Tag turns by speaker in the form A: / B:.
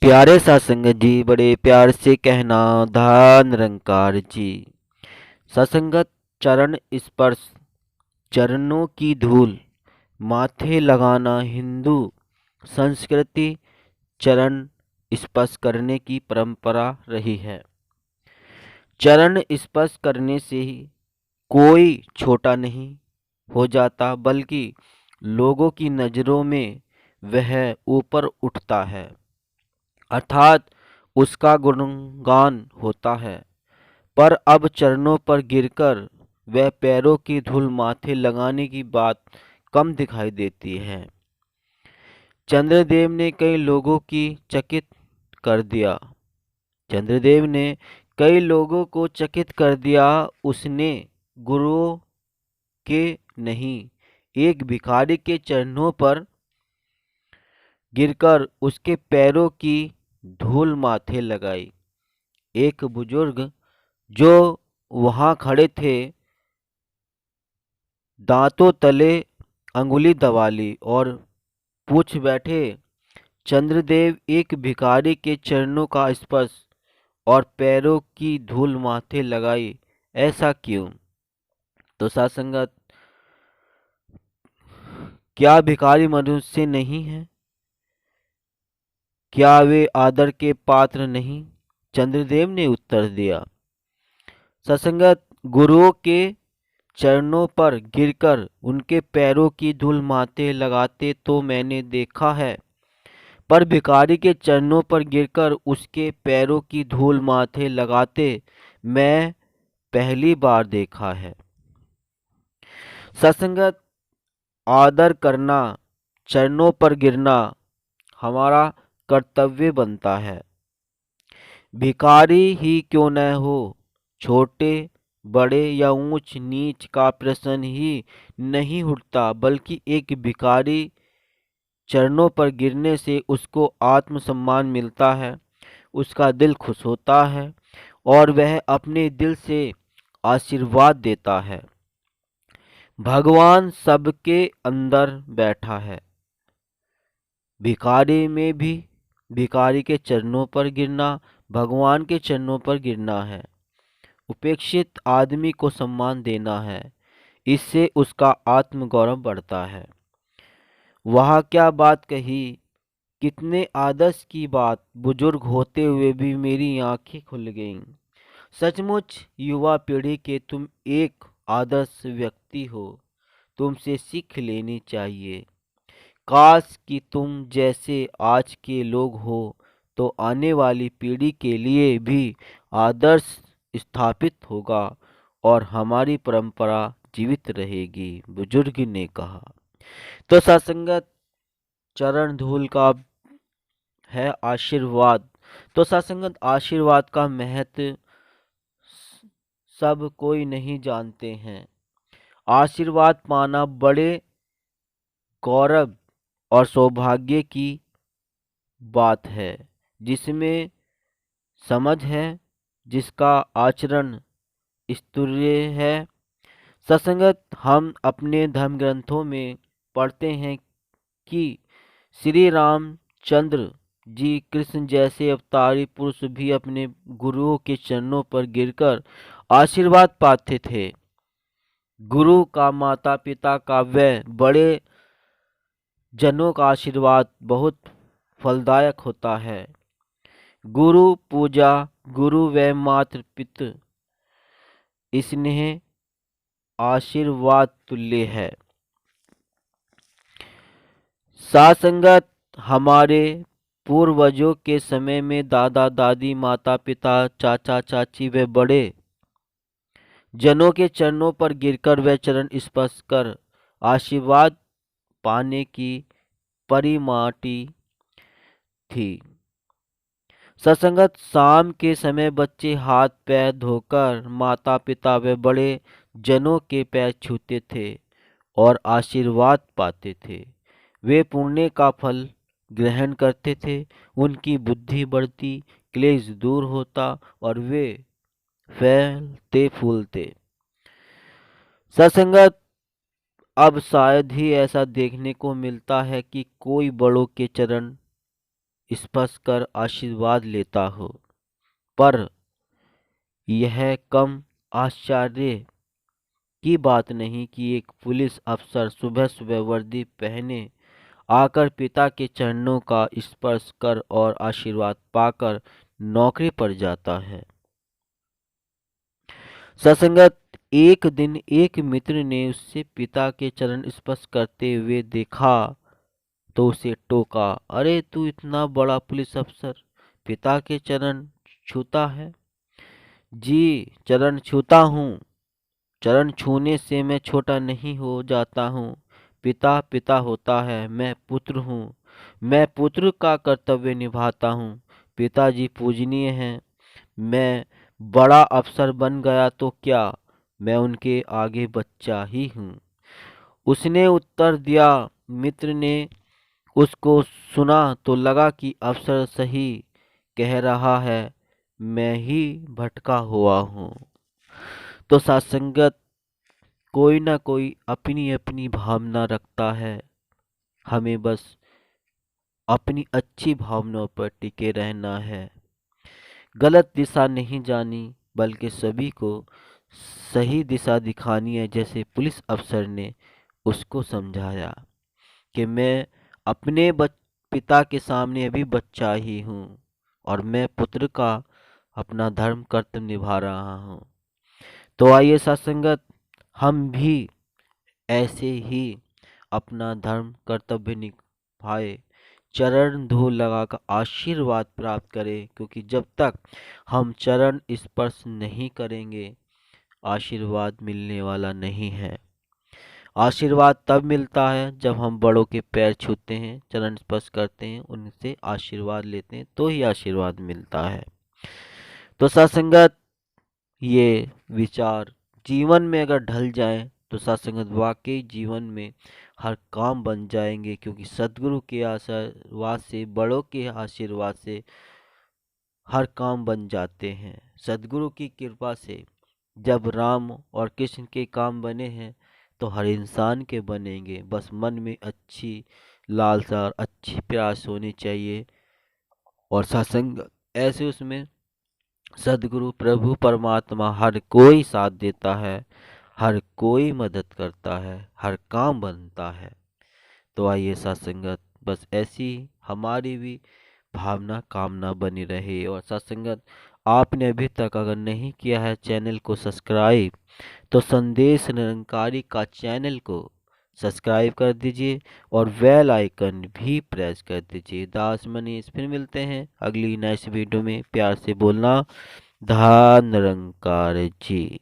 A: प्यारे सत्संगत जी, बड़े प्यार से कहना धन निरंकार जी। सत्संगत चरण स्पर्श, चरणों की धूल माथे लगाना हिंदू संस्कृति चरण स्पर्श करने की परंपरा रही है। चरण स्पर्श करने से ही कोई छोटा नहीं हो जाता, बल्कि लोगों की नजरों में वह ऊपर उठता है, अर्थात उसका गुणगान होता है। पर अब चरणों पर गिरकर वह पैरों की धूल माथे लगाने की बात कम दिखाई देती है। चंद्रदेव ने कई लोगों की चकित कर दिया। चंद्रदेव ने कई लोगों को चकित कर दिया। उसने गुरुओं के नहीं, एक भिखारी के चरणों पर गिरकर उसके पैरों की धूल माथे लगाई। एक बुजुर्ग जो वहां खड़े थे, दांतों तले अंगुली दबा ली और पूछ बैठे, चंद्रदेव, एक भिखारी के चरणों का स्पर्श और पैरों की धूल माथे लगाई, ऐसा क्यों? तो सासंगत, क्या भिखारी मनुष्य नहीं है? क्या वे आदर के पात्र नहीं? चंद्रदेव ने उत्तर दिया, सत्संगत, गुरुओं के चरणों पर गिरकर उनके पैरों की धूल माथे लगाते तो मैंने देखा है, पर भिखारी के चरणों पर गिरकर उसके पैरों की धूल माथे लगाते मैं पहली बार देखा है। सत्संगत, आदर करना, चरणों पर गिरना हमारा कर्तव्य बनता है। भिखारी ही क्यों न हो, छोटे बड़े या ऊंच नीच का प्रश्न ही नहीं उठता, बल्कि एक भिखारी चरणों पर गिरने से उसको आत्मसम्मान मिलता है, उसका दिल खुश होता है और वह अपने दिल से आशीर्वाद देता है। भगवान सबके अंदर बैठा है, भिखारी में भी। भिखारी के चरणों पर गिरना भगवान के चरणों पर गिरना है। उपेक्षित आदमी को सम्मान देना है, इससे उसका आत्मगौरव बढ़ता है। वह क्या बात कही, कितने आदर्श की बात, बुजुर्ग होते हुए भी मेरी आंखें खुल गईं। सचमुच युवा पीढ़ी के तुम एक आदर्श व्यक्ति हो, तुमसे सीख लेनी चाहिए। काश कि तुम जैसे आज के लोग हो तो आने वाली पीढ़ी के लिए भी आदर्श स्थापित होगा और हमारी परंपरा जीवित रहेगी, बुजुर्ग ने कहा। तो सत्संगत, चरण धूल का है आशीर्वाद। तो सत्संगत, आशीर्वाद का महत्व सब कोई नहीं जानते हैं। आशीर्वाद पाना बड़े गौरव और सौभाग्य की बात है, जिसमें समझ है, जिसका आचरण स्तुल्य है। सत्संगत, हम अपने धर्म ग्रंथों में पढ़ते हैं कि श्री रामचंद्र जी कृष्ण जैसे अवतारी पुरुष भी अपने गुरुओं के चरणों पर गिरकर आशीर्वाद पाते थे। गुरु का, माता पिता का, व बड़े जनों का आशीर्वाद बहुत फलदायक होता है। गुरु पूजा, गुरु व मातृ पितृ स्नेह आशीर्वाद तुल्य है। सासंगत, हमारे पूर्वजों के समय में दादा दादी, माता पिता, चाचा चाची व बड़े जनों के चरणों पर गिरकर व चरण स्पर्श कर आशीर्वाद पाने की परिमाटी थी। सत्संगत, शाम के समय बच्चे हाथ पैर धोकर माता पिता व बड़े जनों के पैर छूते थे और आशीर्वाद पाते थे। वे पुण्य का फल ग्रहण करते थे, उनकी बुद्धि बढ़ती, क्लेश दूर होता और वे फैलते फूलते। सत्संगत, अब शायद ही ऐसा देखने को मिलता है कि कोई बड़ों के चरण स्पर्श कर आशीर्वाद लेता हो। पर यह कम आश्चर्य की बात नहीं कि एक पुलिस अफसर सुबह सुबह वर्दी पहने आकर पिता के चरणों का स्पर्श कर और आशीर्वाद पाकर नौकरी पर जाता है। सत्संगत, एक दिन एक मित्र ने उससे पिता के चरण स्पर्श करते हुए देखा तो उसे टोका, अरे तू इतना बड़ा पुलिस अफसर पिता के चरण छूता है? जी, चरण छूता हूँ। चरण छूने से मैं छोटा नहीं हो जाता हूँ। पिता पिता होता है, मैं पुत्र हूँ। मैं पुत्र का कर्तव्य निभाता हूँ। पिताजी पूजनीय हैं। मैं बड़ा अफसर बन गया तो क्या, मैं उनके आगे बच्चा ही हूँ। उसने उत्तर दिया। मित्र ने उसको सुना तो लगा कि अफसर सही कह रहा है, मैं ही भटका हुआ हूँ। तो सत्संगत, कोई ना कोई अपनी अपनी भावना रखता है। हमें बस अपनी अच्छी भावनाओं पर टिके रहना है। गलत दिशा नहीं जानी, बल्कि सभी को सही दिशा दिखानी है। जैसे पुलिस अफसर ने उसको समझाया कि मैं अपने पिता के सामने अभी बच्चा ही हूँ और मैं पुत्र का अपना धर्म कर्तव्य निभा रहा हूँ। तो आइए सत्संगत, हम भी ऐसे ही अपना धर्म कर्तव्य निभाए, चरण धूल लगाकर आशीर्वाद प्राप्त करें। क्योंकि जब तक हम चरण स्पर्श नहीं करेंगे, आशीर्वाद मिलने वाला नहीं है। आशीर्वाद तब मिलता है जब हम बड़ों के पैर छूते हैं, चरण स्पर्श करते हैं, उनसे आशीर्वाद लेते हैं, तो ही आशीर्वाद मिलता है। तो सत्संगत, ये विचार जीवन में अगर ढल जाएं तो सत्संगत वाकई जीवन में हर काम बन जाएंगे। क्योंकि सदगुरु के आशीर्वाद से, बड़ों के आशीर्वाद से हर काम बन जाते हैं। सदगुरु की कृपा से जब राम और कृष्ण के काम बने हैं तो हर इंसान के बनेंगे। बस मन में अच्छी लालसा और अच्छी प्यास होनी चाहिए और सत्संग ऐसे उसमें सदगुरु प्रभु परमात्मा हर कोई साथ देता है, हर कोई मदद करता है, हर काम बनता है। तो आइए सत्संगत, बस ऐसी हमारी भी भावना कामना बनी रहे। और सत्संगत, आपने अभी तक अगर नहीं किया है चैनल को सब्सक्राइब, तो संदेश निरंकारी का चैनल को सब्सक्राइब कर दीजिए और बेल आइकन भी प्रेस कर दीजिए। दास मनीष, फिर मिलते हैं अगली नेक्स्ट वीडियो में। प्यार से बोलना, धन निरंकार जी।